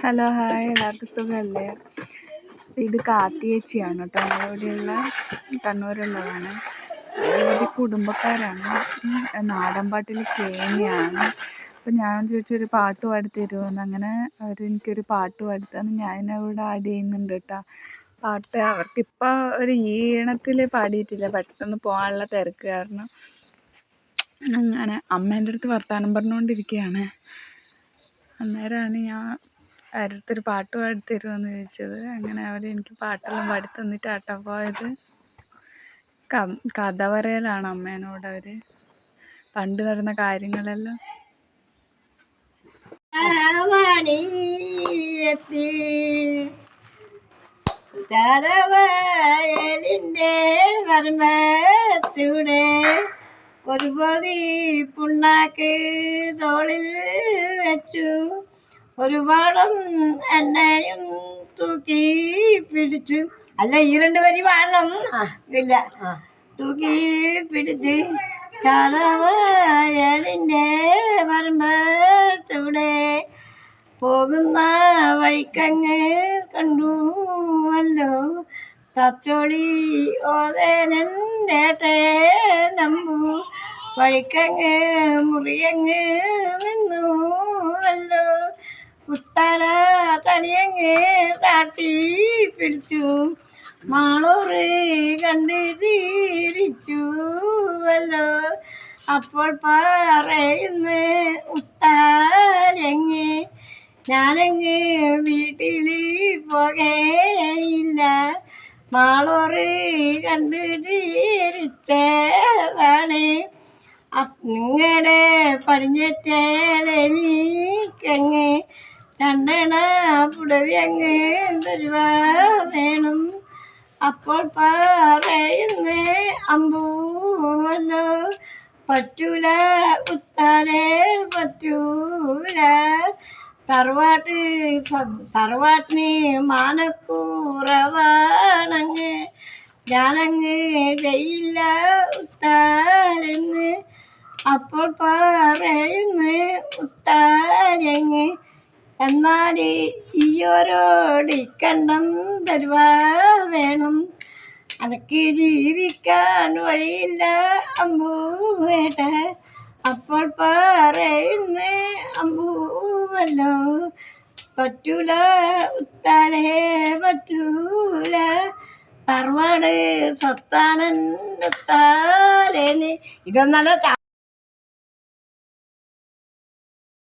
Hello hi, എല്ലാവർക്കും സുഖമല്ലേ? ഇത് കാത്തി ചേച്ചിയാണ് കേട്ടോ, ഞങ്ങളിവിടെയുള്ള കണ്ണൂരുള്ളതാണ്. ഒരു കുടുംബക്കാരാണ്. നാടൻ പാട്ടിൽ കേണിയാണ്. അപ്പം ഞാൻ ചോദിച്ചൊരു പാട്ട് പാടിത്തരുമോയെന്ന്. അങ്ങനെ അവരെനിക്കൊരു പാട്ട് പാടിത്തന്ന് ഞാനവിടെ ആഡ് ചെയ്യുന്നുണ്ട് കേട്ടോ. പാട്ട് അവർക്കിപ്പോൾ ഒരു ഈണത്തിൽ പാടിയിട്ടില്ല, പെട്ടെന്ന് പോകാനുള്ള തിരക്ക് കാരണം. അങ്ങനെ അമ്മേൻ്റെ അടുത്ത് വർത്താനം പറഞ്ഞുകൊണ്ടിരിക്കുകയാണ്. അന്നേരമാണ് ഞാൻ അവരടുത്തൊരു പാട്ട് പാടിത്തരുമോയെന്ന് ചോദിച്ചത്. അങ്ങനെ അവരെനിക്ക് പാട്ടെല്ലാം പാടി തന്നിട്ടാട്ടോ പോയത്. കഥ പറയലാണ് അമ്മേനോട് അവർ പണ്ട് നടന്ന കാര്യങ്ങളെല്ലാം. ഒരു പൊതി പുണ്ണാക്ക് തോളിൽ വെച്ചു, ഒരു പാടം എണ്ണയും തൂക്കി പിടിച്ചു. അല്ല, ഈ 2 വരി പാടണം. ഇല്ല, തൂക്കി പിടിച്ച് കരവയലിൻ്റെ പറമ്പൂടെ പോകുന്ന വഴിക്കങ്ങ് കണ്ടുവല്ലോ തച്ചോടി ഓതേനേട്ടേ നമ്പു. വഴിക്കങ്ങ് മുറിയങ്ങ് നിന്നുവല്ലോ, ഉത്തര തനിയങ്ങ് താട്ടി പിടിച്ചു. മാളൂറ് കണ്ട് തിരിച്ചുവല്ലോ. അപ്പോൾ പറയുന്നു ഉത്താരങ്ങ്, ഞാനങ്ങ് വീട്ടിൽ പോകയില്ല. മാളൂറ് കണ്ട് തിരിച്ചതാണ്. നിങ്ങളുടെ പടിഞ്ഞേറ്റേലെനിക്കങ്ങ് 2 പുടവയങ്ങ് തരുവാ വേണം. അപ്പോൾ പറയുന്നു അമ്പൂവല്ലോ, പറ്റൂല ഉത്താരെ പറ്റൂല. തറവാട്ടിന് മാനക്കുറവാണങ്ങ്, ഞാനങ്ങ് ചെയ്യില്ല ഉത്താരെന്ന്. അപ്പോൾ പറയുന്നു ഉത്താരങ്ങ്, എന്നാൽ ഈയോരോടിക്കണ്ടം തരുവാ വേണം. അനക്ക് ജീവിക്കാൻ വഴിയില്ല അമ്പൂവേട്ട. അപ്പോൾ പറയുന്നു അമ്പൂവല്ലോ, പറ്റൂല ഉത്താരെ പറ്റൂല. തറവാട് സത്താനൻ ഉത്താരന്. ഇതൊന്നല്ല